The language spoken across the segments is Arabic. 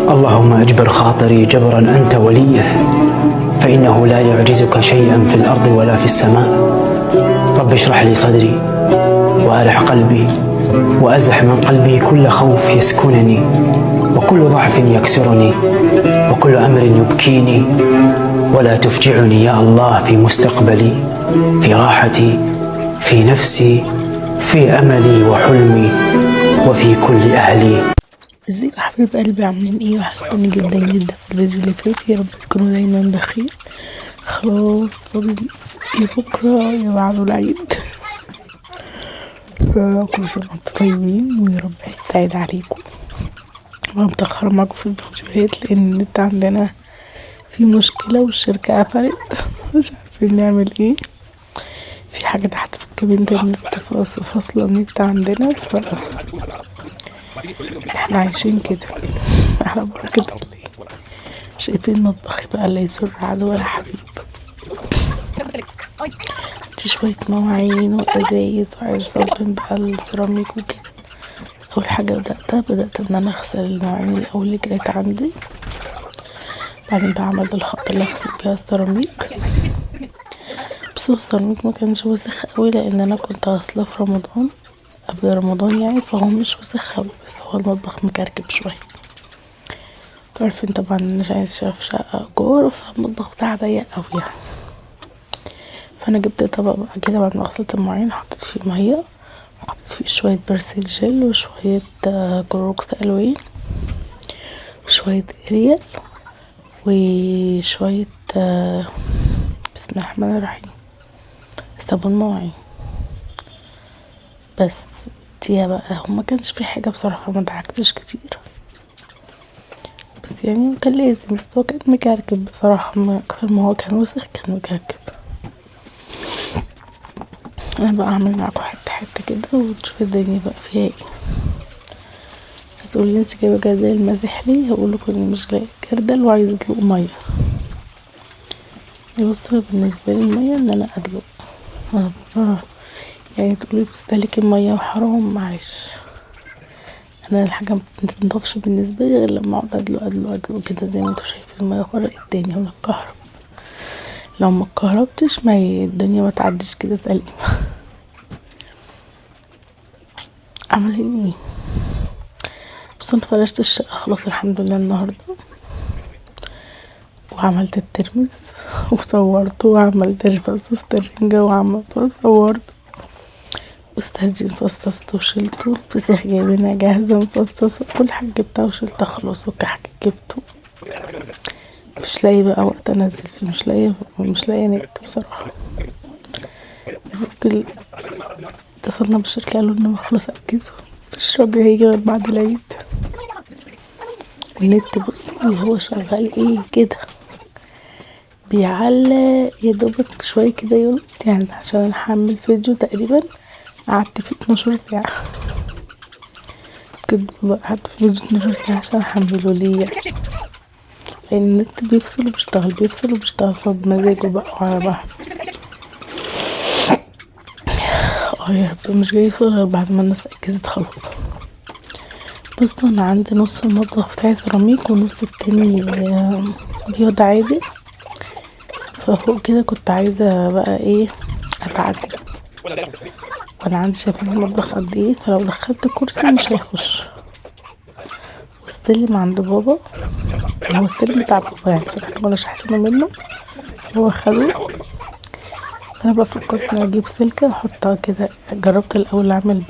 اللهم أجبر خاطري جبرا أنت وليه، فإنه لا يعجزك شيئا في الأرض ولا في السماء. رب اشرح لي صدري وأرح قلبي وأزح من قلبي كل خوف يسكنني، وكل ضعف يكسرني، وكل أمر يبكيني، ولا تفجعني يا الله في مستقبلي، في راحتي، في نفسي، في أملي وحلمي، وفي كل أهلي. ازيكم يا حبيب قلبي، عاملين ايه؟ وحشتوني جدا جدا في الفيديو اللي فات. يا رب تكونوا دايما بخير. خلاص فاضل يا بكره يا بعده العيد، فكل سنه وانتم طيبين ويا رب عيد سعيد عليكم. انا متاخره معاكم في الفيديوهات لان النت عندنا في مشكله والشركه قفلت، مش عارفين نعمل ايه. في حاجه تحت في الكابينة النت فاصله النت عندنا، احنا عايشين كده على بركة الله. شايفين مطبخي بقى لا يسر عدو ولا حبيب. عندي شوية مواعين وازايز وعايز اصبن بقى السيراميك وكده. اول حاجة بدأت ان انا اغسل المواعين الاول اللي كانت عندي، بعدين بقى عملت الخط اللي اغسل بيها السيراميك. بس السيراميك ما كانش وسخ قوي لان انا كنت غاسله في رمضان، قبل رمضان يعني، فهو مش وسخ اوي، بس هو المطبخ مكركب شوية. عارفين طبعا مش عايز في شقة ايجار، فالمطبخ بتاعها ضيق اوي يعني. فانا جبت طبق بقى كده بعد ما غسلت المواعين، حطيت فيه مية وحطيت فيه شوية برسيل جل وشوية كلوروكس الوان وشوية اريال وشوية بسم الله الرحمن الرحيم صابون مواعين. بس دي بقى وما كانش في حاجة بصراحة، ما ضحكتش كتير، بس يعني كان لازم. بس هو كان مكركب بصراحة، ما اكتر ما هو كان وسخ كان مكركب. انا بقى اعمل معاكم حتة حتة كده وتشوف الدنيا بقى فيها ايه. هتقولي انت جايبه جردل مازح ليه؟ هقولكوا اني مش لاقي جردل وعايزه ادلق ميه. بصوا بالنسبه لي الميه ان انا ادلق يعني تقولي بتستهلكي الميه وحرام، معلش. انا الحاجه متنضفش بالنسبه لي غير لما اقعد ادلق كده زي ما انتوا شايفين. الميه خرقت تاني ولا الكهرب، لو ما اتكهربتش ما الدنيا ما تعديش كده سليمه. عاملين ايه؟ بصوا انا فرشت الشقه خلاص الحمد لله النهارده، وعملت الترمس وصورته، وعملت الفصوص الرنجة وصورته، واسترجين فصصته وشلته، فسيخ جايبينها جاهزة مفصصة، كل حاجة جبتها وشلتها خلاص، وكحك جبته. مش لاقي بقى وقت انزل فيه، مش لاقي نت بصراحة. اتصلنا بالشركة قالوا لنا خلاص اجزوا، مفيش راجل هيجي غير بعد العيد. النت بصوا اللي هو شغال ايه كده، بيعلق يا دوبك شوية كده يلقط يعني. عشان انا هعمل فيديو تقريبا قعدت فيه 12 ساعة بجد، قعدت في فيديو 12 ساعة عشان احمله. ليه؟ لان النت بيفصل وبيشتغل فبمزاجه بقى على بحر. يا رب مش جاي يفصل غير بعد ما الناس اجهزت خلاص. بصوا انا عندي نص المطبخ بتاعي سيراميك ونص التاني بيض عادي، ففوق كده كنت عايزة بقى ايه اتعجب، وانا عندي شايفين المطبخ قد ايه، فلو دخلت كرسي مش هيخش. والسلم عند بابا، هو السلم بتاع بابا يعني بصراحة مكناش حاسينه منه، هو خده. انا بقى فكرت ان اجيب سلكة واحطها كده. جربت الاول اعمل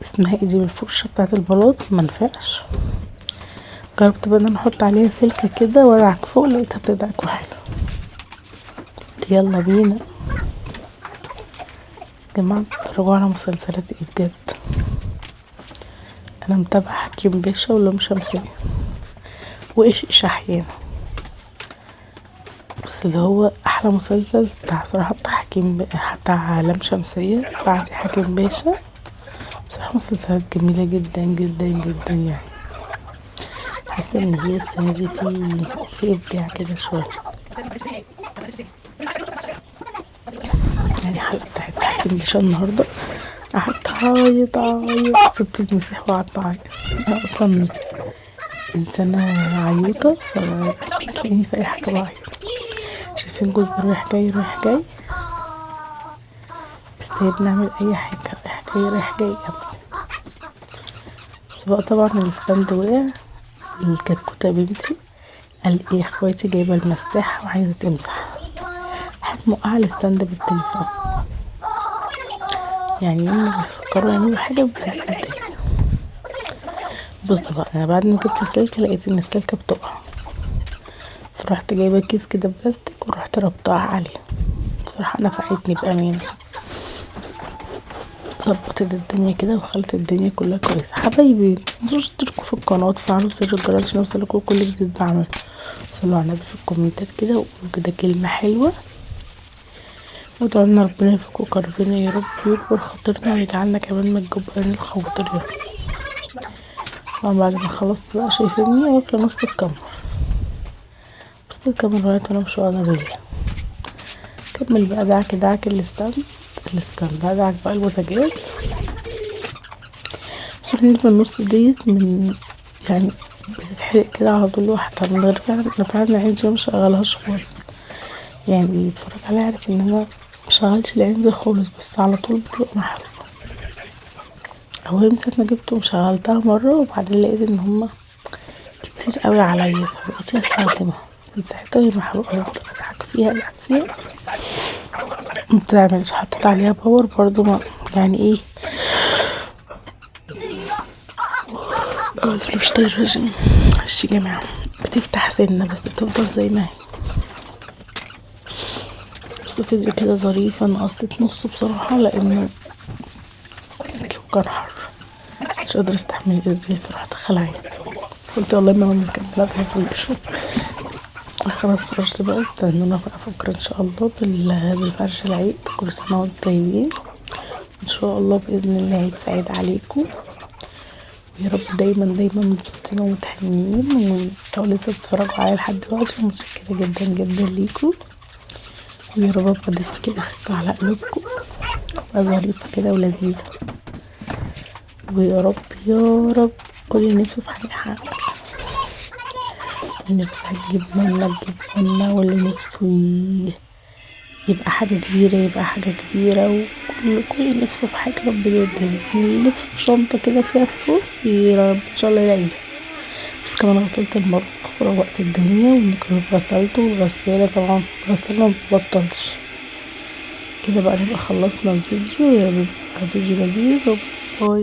اسمها ايه دي، بالفرشة بتاعت البلاط، منفعش. جربت بقى ان انا احط عليها سلكة كده وادعك فوق، لقيتها بتدعك حلو. يلا بينا يا جماعة، اتفرجوا على مسلسلات ايه بجد. انا متابعة حكيم باشا ولام شمسية وايش احيانا، بس اللي هو احلى مسلسل بتاع صراحة بتاع لام شمسية بعد حكيم باشا. بصراحة مسلسلات جميلة جدا جدا جدا يعني. حاسة ان هي السنة دي في ابداع كده شوية يعني. الحلقة بتاعت حكيم باشا النهاردة قعدت اعيط سبت المسيح وقعدت اعيط. انا اصلا انسانة عيوطة، فتلاقيني في اي حاجة بعيط. شايفين جوز رايح جاي رايح جاي، بس بنعمل اي حاجة رايح جاي رايح جاي جنبي. بس بقى طبعا الستاند وقع. الكتكوتة بنتي قال ايه يا اخواتي جايبة المساحة وعايزة تمسح، راحت موقعة الستاند بالتليفون. يعني هما بيفكروا يعملوا حاجة بجد قدامي. بصوا بقى، انا بعد ما جبت السلكة لقيت ان السلكة بتقع، فرحت جايبة كيس كده بلاستيك ورحت ربطها عليه. بصراحة نفعتني بأمانة، ظبطت الدنيا كده وخلت الدنيا كلها كويسة. حبايبي متنسوش تشتركوا في القناة وتفعلوا زر الجرس عشان يوصلكوا كل جديد بعمله. وصلوا على النبي في الكومنتات كده وقولوا كده كلمة حلوة، وادعوا لنا ربنا يفك كربنا يا رب، ويكبر خاطرنا ويجعلنا كمان من الجبران الخواطر يا رب. طبعا بعد ما خلصت بقى شايفيني واكلة نص الكمر، بس الكمر لغاية وانا مش واخدة بالي. كمل بقى دعك الستاند دعك بقى البوتاجاز. بس اللي في النص ديت من يعني بتتحرق كده على طول لوحدها من غير فعلا العين دي مشغلهاش خالص. يعني اللي يتفرج عليها يعرف ان انا مشغلش العين دي خالص، بس على طول بتبقى محروقة. اول من ساعة ما جبته وشغلتها مرة، وبعدين لقيت ان هما كتير قوي عليا فمبقتش استخدمها. من ساعتها وهي محروقة، بفضل ادعك فيها مبتعملش. حطيت عليها باور برضو، ما يعني ايه مش طاير رجيم يا جماعة، بتفتح سنة بس بتفضل زي ما هي. بس فيديو كده ظريف، انا قصيت نصه بصراحة لانه الجو كان حر مش قادرة استحمل ازاي، فرحت خلعي. قلت والله ما مكملة تصوير. خلاص فرشت بقى، استنونا بقى بكرة ان شاء الله بالفرش العيد. كل سنة وانتم طيبين، ان شاء الله باذن الله عيد سعيد عليكم، ويا رب دايما مبسوطين ومتهنيين. وانتوا لسه بتتفرجوا عليا لحد دلوقتي، متشكرة جدا جدا ليكم. ويا رب ابقى ضيفة كده خفيفة على قلوبكم، ابقى ظريفة كده ولذيذة. ويا رب يا رب كل اللي نفسه في حاجة يحقق، اللي نفسه تجيبنا واللي نفسه يبقى حاجة كبيرة يبقى حاجة كبيرة، وكل اللي نفسه في حاجة ربنا يديله. اللي نفسه في شنطة كده فيها فلوس يا رب ان شاء الله يلاقيها. بس كمان غسلت المطبخ وروقت الدنيا، والميكرويف غسلته، والغسالة طبعا غسالة مبطلش كده. بقى نبقى خلصنا الفيديو، يا رب يبقى فيديو لذيذ. وباي.